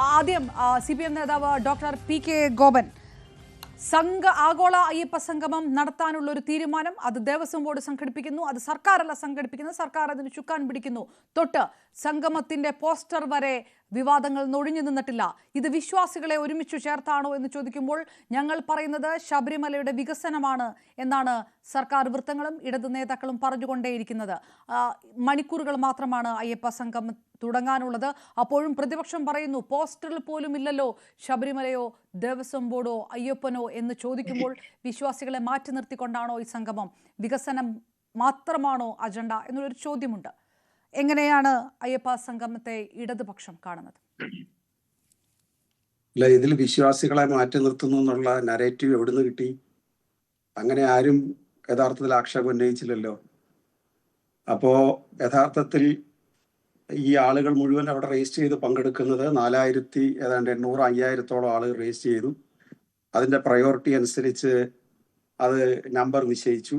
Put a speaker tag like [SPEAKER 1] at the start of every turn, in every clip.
[SPEAKER 1] ആദ്യം CPM നേതാവ് doctor PK Gopan, ആഗോള അയ്യപ്പ സംഗമം നടത്താനുള്ള ഒരു തീരുമാനം അത് ദേവസ്വം ബോർഡ് സംഘടിപ്പിക്കുന്നു, അത് സർക്കാരല്ല സംഘടിപ്പിക്കുന്നത്, സർക്കാർ അതിന് ചുക്കാൻ പിടിക്കുന്നു. തൊട്ട് സംഗമത്തിന്റെ പോസ്റ്റർ വരെ വിവാദങ്ങൾ ഒഴിഞ്ഞു നിന്നിട്ടില്ല. ഇത് വിശ്വാസികളെ ഒരുമിച്ച് ചേർത്താണോ എന്ന് ചോദിക്കുമ്പോൾ ഞങ്ങൾ പറയുന്നത് ശബരിമലയുടെ വികസനമാണ് എന്നാണ് സർക്കാർ വൃത്തങ്ങളും ഇടതു നേതാക്കളും പറഞ്ഞുകൊണ്ടേയിരിക്കുന്നത്. മണിക്കൂറുകൾ മാത്രമാണ് അയ്യപ്പ സംഗമം തുടങ്ങാനുള്ളത്. അപ്പോഴും പ്രതിപക്ഷം പറയുന്നു പോസ്റ്ററിൽ പോലും ഇല്ലല്ലോ ശബരിമലയോ ദേവസ്വം ബോർഡോ അയ്യപ്പനോ എന്ന് ചോദിക്കുമ്പോൾ വിശ്വാസികളെ മാറ്റി നിർത്തിക്കൊണ്ടാണോ ഈ സംഗമം? വികസനം മാത്രമാണോ അജണ്ട എന്നൊരു ചോദ്യമുണ്ട്. എങ്ങനെയാണ് അയ്യപ്പ സംഗമത്തെ ഇടതുപക്ഷം കാണുന്നത്?
[SPEAKER 2] അല്ല, ഇതിൽ വിശ്വാസികളെ മാറ്റി നിർത്തുന്നു എന്നുള്ള നരേറ്റീവ് എവിടുന്ന് കിട്ടി? അങ്ങനെ ആരും യഥാർത്ഥത്തിൽ ആക്ഷേപം ഉന്നയിച്ചില്ലല്ലോ. അപ്പോ യഥാർത്ഥത്തിൽ ഈ ആളുകൾ മുഴുവൻ അവിടെ രജിസ്റ്റർ ചെയ്ത് പങ്കെടുക്കുന്നത് 4,800-5,000 ആളുകൾ രജിസ്റ്റർ ചെയ്തു. അതിന്റെ പ്രയോറിറ്റി അനുസരിച്ച് അത് നമ്പർ നിശ്ചയിച്ചു.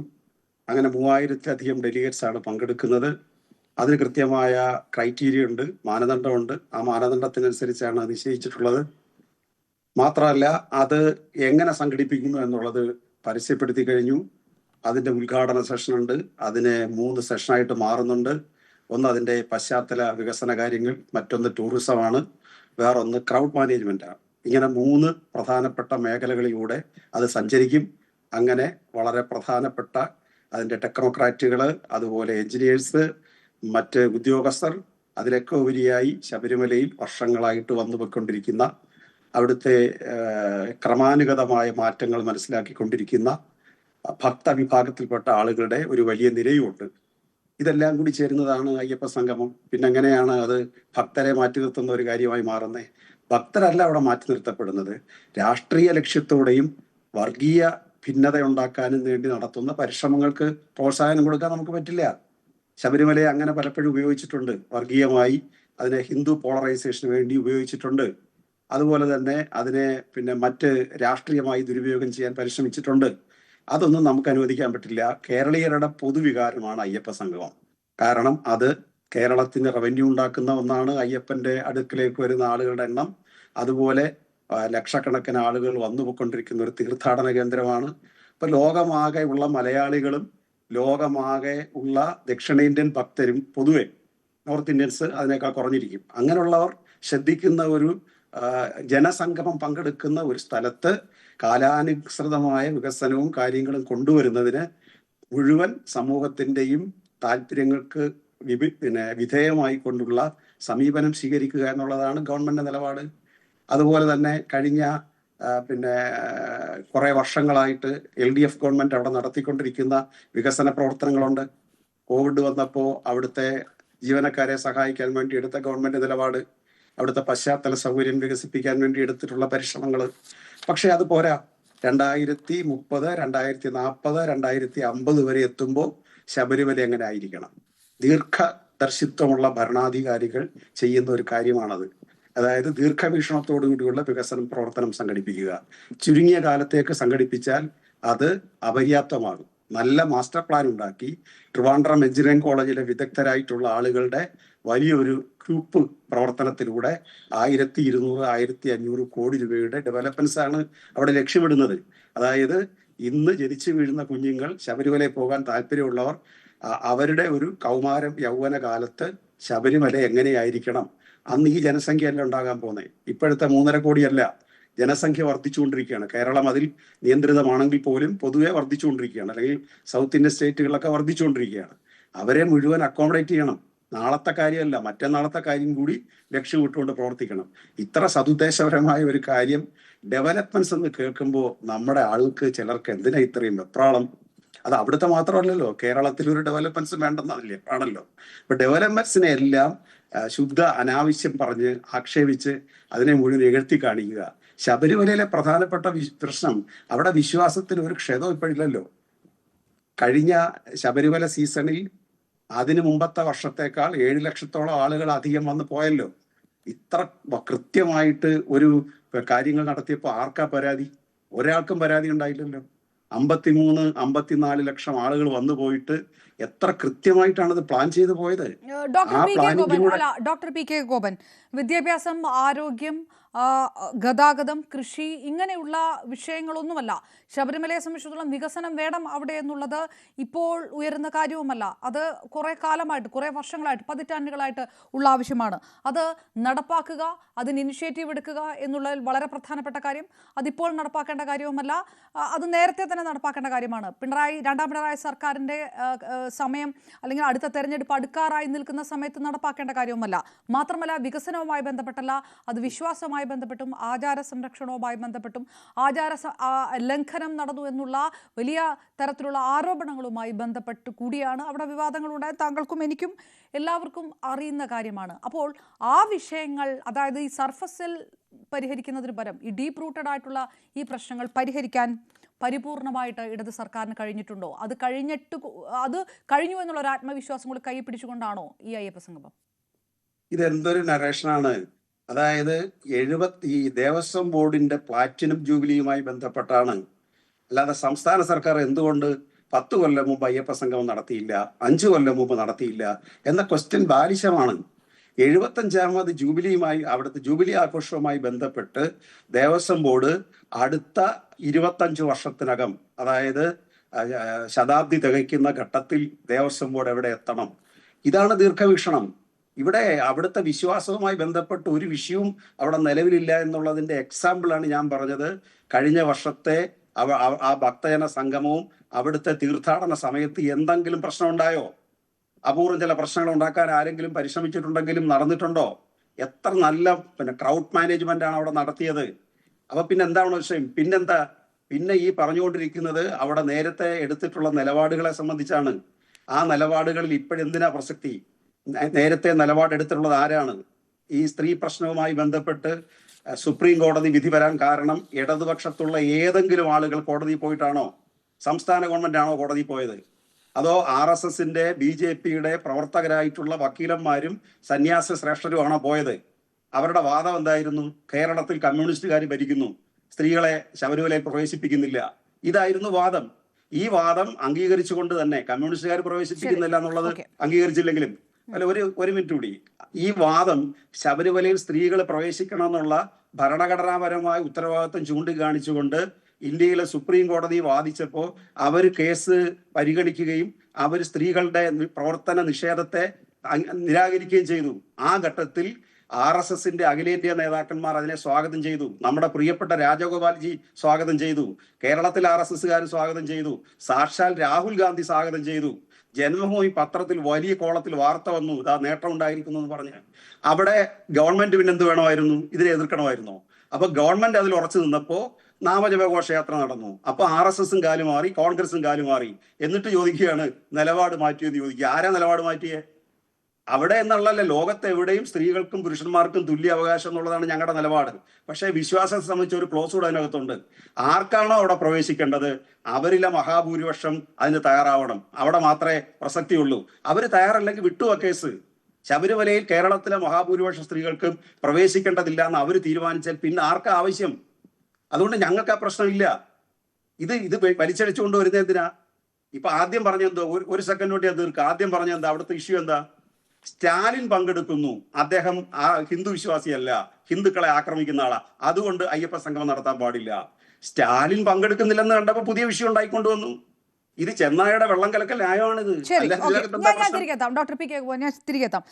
[SPEAKER 2] അങ്ങനെ 3,000-ലധികം ഡെലിഗേറ്റ്സ് ആണ് പങ്കെടുക്കുന്നത്. അതിന് കൃത്യമായ ക്രൈറ്റീരിയ ഉണ്ട്, മാനദണ്ഡമുണ്ട്. ആ മാനദണ്ഡത്തിനനുസരിച്ചാണ് നിശ്ചയിച്ചിട്ടുള്ളത്. മാത്രമല്ല, അത് എങ്ങനെ സംഘടിപ്പിക്കുന്നു എന്നുള്ളത് പരസ്യപ്പെടുത്തി കഴിഞ്ഞു. അതിന്റെ ഉദ്ഘാടന സെഷനുണ്ട്, അതിനെ 3 സെഷനായിട്ട് മാറുന്നുണ്ട്. ഒന്ന് അതിന്റെ പശ്ചാത്തല വികസന കാര്യങ്ങൾ, മറ്റൊന്ന് ടൂറിസമാണ്, വേറൊന്ന് ക്രൗഡ് മാനേജ്മെന്റാണ്. ഇങ്ങനെ 3 പ്രധാനപ്പെട്ട മേഖലകളിലൂടെ അത് സഞ്ചരിക്കും. അങ്ങനെ വളരെ പ്രധാനപ്പെട്ട അതിന്റെ ടെക്നോക്രാറ്റുകൾ, അതുപോലെ എഞ്ചിനീയേഴ്സ്, മറ്റ് ഉദ്യോഗസ്ഥർ, അതിലൊക്കെ ഉപരിയായി ശബരിമലയിൽ വർഷങ്ങളായിട്ട് വന്നു പോയിക്കൊണ്ടിരിക്കുന്ന, അവിടുത്തെ ക്രമാനുഗതമായ മാറ്റങ്ങൾ മനസ്സിലാക്കിക്കൊണ്ടിരിക്കുന്ന ഭക്തവിഭാഗത്തിൽപ്പെട്ട ആളുകളുടെ ഒരു വലിയ നിരയുമുണ്ട്. ഇതെല്ലാം കൂടി ചേരുന്നതാണ് അയ്യപ്പ സംഗമം. പിന്നെ എങ്ങനെയാണ് അത് ഭക്തരെ മാറ്റി നിർത്തുന്ന ഒരു കാര്യമായി മാറുന്നത്? ഭക്തരല്ല അവിടെ മാറ്റി നിർത്തപ്പെടുന്നത്. രാഷ്ട്രീയ ലക്ഷ്യത്തോടെയും വർഗീയ ഭിന്നത ഉണ്ടാക്കാനും വേണ്ടി നടത്തുന്ന പരിശ്രമങ്ങൾക്ക് പ്രോത്സാഹനം കൊടുക്കാൻ നമുക്ക് പറ്റില്ല. ശബരിമലയെ അങ്ങനെ പലപ്പോഴും ഉപയോഗിച്ചിട്ടുണ്ട്. വർഗീയമായി അതിനെ ഹിന്ദു പോളറൈസേഷന് വേണ്ടി ഉപയോഗിച്ചിട്ടുണ്ട്. അതുപോലെ തന്നെ അതിനെ മറ്റ് രാഷ്ട്രീയമായി ദുരുപയോഗം ചെയ്യാൻ പരിശ്രമിച്ചിട്ടുണ്ട്. അതൊന്നും നമുക്ക് അനുവദിക്കാൻ പറ്റില്ല. കേരളീയരുടെ പൊതുവികാരമാണ് അയ്യപ്പ സംഗമം. കാരണം അത് കേരളത്തിന് റവന്യൂ ഉണ്ടാക്കുന്ന ഒന്നാണ്. അയ്യപ്പന്റെ അടുക്കിലേക്ക് വരുന്ന ആളുകളുടെ എണ്ണം, അതുപോലെ ലക്ഷക്കണക്കിന് ആളുകൾ വന്നുപോയിക്കൊണ്ടിരിക്കുന്ന ഒരു തീർത്ഥാടന കേന്ദ്രമാണ്. ഇപ്പൊ ലോകമാകെ ഉള്ള മലയാളികളും ലോകമാകെ ഉള്ള ദക്ഷിണേന്ത്യൻ ഭക്തരും പൊതുവെ നോർത്ത് ഇന്ത്യൻസ് അതിനേക്കാൾ കുറഞ്ഞിരിക്കും. അങ്ങനെയുള്ളവർ ശ്രദ്ധിക്കുന്ന ഒരു ജനസംഗമം പങ്കെടുക്കുന്ന ഒരു സ്ഥലത്ത് കാലാനുസൃതമായ വികസനവും കാര്യങ്ങളും കൊണ്ടുവരുന്നതിന് മുഴുവൻ സമൂഹത്തിന്റെയും താല്പര്യങ്ങൾക്ക് വിധേയമായി കൊണ്ടുള്ള സമീപനം സ്വീകരിക്കുക എന്നുള്ളതാണ് ഗവൺമെന്റ് നിലപാട്. അതുപോലെ തന്നെ കഴിഞ്ഞ കുറെ വർഷങ്ങളായിട്ട് LDF ഗവൺമെന്റ് അവിടെ നടത്തിക്കൊണ്ടിരിക്കുന്ന വികസന പ്രവർത്തനങ്ങളുണ്ട്. കോവിഡ് വന്നപ്പോൾ അവിടുത്തെ ജീവനക്കാരെ സഹായിക്കാൻ വേണ്ടി എടുത്ത ഗവൺമെന്റ് നിലപാട്, അവിടുത്തെ പശ്ചാത്തല സൗകര്യം വികസിപ്പിക്കാൻ വേണ്ടി എടുത്തിട്ടുള്ള പരിശ്രമങ്ങൾ. പക്ഷെ അത് പോരാ. 2030, 2040, 2050 വരെ എത്തുമ്പോൾ ശബരിമല എങ്ങനെ ആയിരിക്കണം? ദീർഘദർശിത്വമുള്ള ഭരണാധികാരികൾ ചെയ്യുന്ന ഒരു കാര്യമാണത്. അതായത് ദീർഘവീക്ഷണത്തോടു കൂടിയുള്ള വികസന പ്രവർത്തനം സംഘടിപ്പിക്കുക. ചുരുങ്ങിയ കാലത്തേക്ക് സംഘടിപ്പിച്ചാൽ അത് അപര്യാപ്തമാകും. നല്ല മാസ്റ്റർ പ്ലാൻ ഉണ്ടാക്കി ട്രിവാൻഡ്രം എഞ്ചിനീയറിംഗ് കോളേജിലെ വിദഗ്ധരായിട്ടുള്ള ആളുകളുടെ വലിയൊരു ഗ്രൂപ്പ് പ്രവർത്തനത്തിലൂടെ 1,200-1,500 കോടി രൂപയുടെ ഡെവലപ്മെന്റ്സ് ആണ് അവിടെ ലക്ഷ്യമിടുന്നത്. അതായത് ഇന്ന് ജനിച്ചു വീഴുന്ന കുഞ്ഞുങ്ങൾ, ശബരിമലയിൽ പോകാൻ താല്പര്യമുള്ളവർ, അവരുടെ ഒരു കൗമാരം യൗവന കാലത്ത് ശബരിമല എങ്ങനെയായിരിക്കണം? അന്ന് ഈ ജനസംഖ്യയല്ല ഉണ്ടാകാൻ പോകുന്നത്. ഇപ്പോഴത്തെ 3.5 കോടിയല്ല, ജനസംഖ്യ വർദ്ധിച്ചുകൊണ്ടിരിക്കുകയാണ്. കേരളം അതിൽ നിയന്ത്രിതമാണെങ്കിൽ പോലും പൊതുവെ വർദ്ധിച്ചുകൊണ്ടിരിക്കുകയാണ്, അല്ലെങ്കിൽ സൗത്ത് ഇന്ത്യൻ സ്റ്റേറ്റുകളിലൊക്കെ വർദ്ധിച്ചുകൊണ്ടിരിക്കുകയാണ്. അവരെ മുഴുവൻ അക്കോമഡേറ്റ് ചെയ്യണം. നാളത്തെ കാര്യമല്ല, മറ്റന്നാളത്തെ കാര്യം കൂടി ലക്ഷ്യമിട്ടുകൊണ്ട് പ്രവർത്തിക്കണം. ഇത്ര സതുദ്ദേശപരമായ ഒരു കാര്യം ഡെവലപ്മെന്റ്സ് എന്ന് കേൾക്കുമ്പോൾ നമ്മുടെ ആൾക്ക് ചിലർക്ക് എന്തിനാ ഇത്രയും വെപ്രാളം? അത് അവിടുത്തെ മാത്രമല്ലല്ലോ, കേരളത്തിൽ ഒരു ഡെവലപ്മെന്റ്സ് വേണ്ടെന്നല്ലേ ആണല്ലോ. അപ്പൊ ഡെവലപ്മെന്റ്സിനെ എല്ലാം ശുദ്ധ അനാവശ്യം പറഞ്ഞ് ആക്ഷേപിച്ച് അതിനെ മുഴുവൻ എഴുത്തി കാണിക്കുക. ശബരിമലയിലെ പ്രധാനപ്പെട്ട പ്രശ്നം അവിടെ വിശ്വാസത്തിന് ഒരു ക്ഷതം ഇപ്പോഴില്ലല്ലോ. കഴിഞ്ഞ ശബരിമല സീസണിൽ അതിനു മുമ്പത്തെ വർഷത്തേക്കാൾ 7 ലക്ഷത്തോളം ആളുകൾ അധികം വന്ന് പോയല്ലോ. ഇത്ര കൃത്യമായിട്ട് ഒരു കാര്യങ്ങൾ നടത്തിയപ്പോൾ ആർക്കാ പരാതി? ഒരാൾക്കും പരാതി ഉണ്ടായില്ലല്ലോ. 53-54 ലക്ഷം ആളുകൾ വന്നു പോയിട്ട് എത്ര കൃത്യമായിട്ടാണ് ഇത് പ്ലാൻ ചെയ്തു പോയത്.
[SPEAKER 1] ഡോക്ടർ
[SPEAKER 2] ആ
[SPEAKER 1] പി കെ ഗോപൻ
[SPEAKER 2] പ്ലാനിങ്ങിലൂടെ
[SPEAKER 1] അല്ല ഡോക്ടർ പി കെ ഗോപൻ വിദ്യാഭ്യാസം, ആരോഗ്യം, ഗതാഗതം, കൃഷി ഇങ്ങനെയുള്ള വിഷയങ്ങളൊന്നുമല്ല. ശബരിമലയെ സംബന്ധിച്ചിടത്തോളം വികസനം വേണം അവിടെ എന്നുള്ളത് ഇപ്പോൾ ഉയരുന്ന കാര്യവുമല്ല. അത് കുറേ കാലമായിട്ട്, കുറേ വർഷങ്ങളായിട്ട്, പതിറ്റാണ്ടുകളായിട്ട് ഉള്ള ആവശ്യമാണ്. അത് നടപ്പാക്കുക, അതിന് ഇനിഷ്യേറ്റീവ് എടുക്കുക എന്നുള്ളതിൽ വളരെ പ്രധാനപ്പെട്ട കാര്യം. അതിപ്പോൾ നടപ്പാക്കേണ്ട കാര്യവുമല്ല, അത് നേരത്തെ തന്നെ നടപ്പാക്കേണ്ട കാര്യമാണ്. രണ്ടാം പിണറായി സർക്കാരിൻ്റെ സമയം അല്ലെങ്കിൽ അടുത്ത തെരഞ്ഞെടുപ്പ് അടുക്കാറായി നിൽക്കുന്ന സമയത്ത് നടപ്പാക്കേണ്ട കാര്യവുമല്ല. മാത്രമല്ല വികസനവുമായി ബന്ധപ്പെട്ടല്ല, അത് വിശ്വാസവുമായി ബന്ധപ്പെട്ടും ആചാര സംരക്ഷണവുമായി ബന്ധപ്പെട്ടും ലംഘനം നടന്നു എന്നുള്ള വലിയ തരത്തിലുള്ള ആരോപണങ്ങളുമായി ബന്ധപ്പെട്ട് കൂടിയാണ് അവിടെ വിവാദങ്ങളുണ്ടായത്. താങ്കൾക്കും എനിക്കും എല്ലാവർക്കും അറിയുന്ന കാര്യമാണ്. അപ്പോൾ ആ വിഷയങ്ങൾ, അതായത് ഈ സർഫസിൽ പരിഹരിക്കുന്നതിന് പകരം ഈ ഡീപ്പ് റൂട്ടഡ് ആയിട്ടുള്ള ഈ പ്രശ്നങ്ങൾ പരിഹരിക്കാൻ പരിപൂർണമായിട്ട് ഇടത് സർക്കാരിന് കഴിഞ്ഞിട്ടുണ്ടോ? അത് കഴിഞ്ഞു എന്നുള്ള ഒരു ആത്മവിശ്വാസം കൂടി കൈ പിടിച്ചുകൊണ്ടാണോ ഈ അയ്യപ്പ സംഗമം?
[SPEAKER 2] ഇതെന്തൊരു നരേഷനാണ്. അതായത് ഈ ദേവസ്വം ബോർഡിന്റെ പ്ലാറ്റിനം ജൂബിലിയുമായി ബന്ധപ്പെട്ടാണ്. അല്ലാതെ സംസ്ഥാന സർക്കാർ എന്തുകൊണ്ട് 10 കൊല്ലം മുമ്പ് അയ്യപ്പ സംഗമം നടത്തിയില്ല, 5 കൊല്ലം മുമ്പ് നടത്തിയില്ല എന്ന ക്വസ്റ്റ്യൻ ബാലിശമാണ്. 75ാമത് ജൂബിലിയുമായി, അവിടുത്തെ ജൂബിലി ആഘോഷവുമായി ബന്ധപ്പെട്ട് ദേവസ്വം ബോർഡ് അടുത്ത 25 വർഷത്തിനകം, അതായത് ശതാബ്ദി തികയ്ക്കുന്ന ഘട്ടത്തിൽ ദേവസ്വം ബോർഡ് എവിടെ എത്തണം? ഇതാണ് ദീർഘവീക്ഷണം. ഇവിടെ അവിടുത്തെ വിശ്വാസവുമായി ബന്ധപ്പെട്ട് ഒരു വിഷയവും അവിടെ നിലവിലില്ല എന്നുള്ളതിന്റെ എക്സാമ്പിളാണ് ഞാൻ പറഞ്ഞത്. കഴിഞ്ഞ വർഷത്തെ ആ ഭക്തജന സംഗമവും അവിടുത്തെ തീർത്ഥാടന സമയത്ത് എന്തെങ്കിലും പ്രശ്നം ഉണ്ടായോ? അപൂർവം ചില പ്രശ്നങ്ങൾ ഉണ്ടാക്കാൻ ആരെങ്കിലും പരിശ്രമിച്ചിട്ടുണ്ടെങ്കിലും നടന്നിട്ടുണ്ടോ? എത്ര നല്ല ക്രൗഡ് മാനേജ്മെന്റ് ആണ് അവിടെ നടത്തിയത്. അപ്പൊ പിന്നെ എന്താണ് വിഷയം? പിന്നെ ഈ പറഞ്ഞുകൊണ്ടിരിക്കുന്നത് അവിടെ നേരത്തെ എടുത്തിട്ടുള്ള നിലപാടുകളെ സംബന്ധിച്ചാണ്. ആ നിലപാടുകളിൽ ഇപ്പോഴെന്തിനാ പ്രസക്തി? നേരത്തെ നിലപാടെടുത്തിട്ടുള്ളത് ആരാണ്? ഈ സ്ത്രീ പ്രശ്നവുമായി ബന്ധപ്പെട്ട് സുപ്രീം കോടതി വിധി വരാൻ കാരണം ഇടതുപക്ഷത്തുള്ള ഏതെങ്കിലും ആളുകൾ കോടതിയിൽ പോയിട്ടാണോ? സംസ്ഥാന ഗവൺമെന്റ് ആണോ കോടതിയിൽ പോയത്? അതോ RSSന്റെ BJPയുടെ പ്രവർത്തകരായിട്ടുള്ള വക്കീലന്മാരും സന്യാസ ശ്രേഷ്ഠരുമാണോ പോയത്? അവരുടെ വാദം എന്തായിരുന്നു? കേരളത്തിൽ കമ്മ്യൂണിസ്റ്റുകാർ ഭരിക്കുന്നു, സ്ത്രീകളെ ശബരിമലയിൽ പ്രവേശിപ്പിക്കുന്നില്ല. ഇതായിരുന്നു വാദം. ഈ വാദം അംഗീകരിച്ചുകൊണ്ട് തന്നെ, കമ്മ്യൂണിസ്റ്റുകാർ പ്രവേശിപ്പിക്കുന്നില്ല എന്നുള്ളത് അംഗീകരിച്ചില്ലെങ്കിലും അല്ല, ഒരു മിനിറ്റ് കൂടി. ഈ വാദം ശബരിമലയിൽ സ്ത്രീകൾ പ്രവേശിക്കണമെന്നുള്ള ഭരണഘടനാപരമായ ഉത്തരവാദിത്വം ചൂണ്ടിക്കാണിച്ചുകൊണ്ട് ഇന്ത്യയിലെ സുപ്രീം കോടതി വാദിച്ചപ്പോൾ അവർ കേസ് പരിഗണിക്കുകയും അവർ സ്ത്രീകളുടെ പ്രവർത്തന നിഷേധത്തെ നിരാകരിക്കുകയും ചെയ്തു. ആ ഘട്ടത്തിൽ RSSന്റെ അഖിലേന്ത്യാ നേതാക്കന്മാർ അതിനെ സ്വാഗതം ചെയ്തു. നമ്മുടെ പ്രിയപ്പെട്ട രാജഗോപാൽജി സ്വാഗതം ചെയ്തു. കേരളത്തിൽ RSSകാർ സ്വാഗതം ചെയ്തു. സാക്ഷാൽ രാഹുൽ ഗാന്ധി സ്വാഗതം ചെയ്തു. ജന്മഭൂമി പത്രത്തിൽ വലിയ കോളത്തിൽ വാർത്ത വന്നു, ഇതാ നേട്ടം ഉണ്ടായിരിക്കുന്നു എന്ന് പറഞ്ഞ്. അവിടെ ഗവൺമെന്റ് പിന്നെന്ത് വേണമായിരുന്നു? ഇതിനെ എതിർക്കണമായിരുന്നോ? അപ്പൊ ഗവൺമെന്റ് അതിൽ ഉറച്ചു നിന്നപ്പോ നാമജപഘോഷയാത്ര നടന്നു. അപ്പൊ RSSും കാലുമാറി, കോൺഗ്രസും കാലുമാറി. എന്നിട്ട് ചോദിക്കുകയാണ് നിലപാട് മാറ്റിയെന്ന് ചോദിക്കുക. ആരാ നിലപാട് മാറ്റിയേ? അവിടെ എന്നുള്ളല്ല, ലോകത്ത് എവിടെയും സ്ത്രീകൾക്കും പുരുഷന്മാർക്കും തുല്യ അവകാശം എന്നുള്ളതാണ് ഞങ്ങളുടെ നിലപാട്. പക്ഷേ വിശ്വാസത്തെ സംബന്ധിച്ച് ഒരു ക്ലോസ് കൂടെ അതിനകത്തുണ്ട്. ആർക്കാണോ അവിടെ പ്രവേശിക്കേണ്ടത് അവരിലെ മഹാഭൂരിപക്ഷം അതിന് തയ്യാറാവണം. അവിടെ മാത്രമേ പ്രസക്തിയുള്ളൂ. അവർ തയ്യാറല്ലെങ്കിൽ വിട്ടുവ കേസ്. ശബരിമലയിൽ കേരളത്തിലെ മഹാഭൂരിപക്ഷ സ്ത്രീകൾക്കും പ്രവേശിക്കേണ്ടതില്ല എന്ന് അവർ തീരുമാനിച്ചാൽ പിന്നെ ആർക്കാ ആവശ്യം? അതുകൊണ്ട് ഞങ്ങൾക്ക് ആ പ്രശ്നമില്ല. ഇത് വലിച്ചടിച്ചുകൊണ്ട് വരുന്ന എന്തിനാ? ഇപ്പൊ ആദ്യം പറഞ്ഞെന്തോ, ഒരു സെക്കൻഡ് വേണ്ടി അത് തീർക്കുക. ആദ്യം പറഞ്ഞെന്താ? അവിടുത്തെ ഇഷ്യൂ എന്താ? സ്റ്റാലിൻ പങ്കെടുക്കുന്നു, അദ്ദേഹം ഹിന്ദു വിശ്വാസിയല്ല, ഹിന്ദുക്കളെ ആക്രമിക്കുന്ന ആളാ, അതുകൊണ്ട് അയ്യപ്പ സംഗമം നടത്താൻ പാടില്ല. സ്റ്റാലിൻ പങ്കെടുക്കുന്നില്ലെന്ന് കണ്ടപ്പോ പുതിയ വിഷയം ഉണ്ടായിക്കൊണ്ടുവന്നു. ഇത് ചെന്നായുടെ വെള്ളം കലക്കൽ ന്യായമാണിത്.
[SPEAKER 1] ഡോക്ടർ പി കെ, ഞാൻ തിരികെ എത്താം.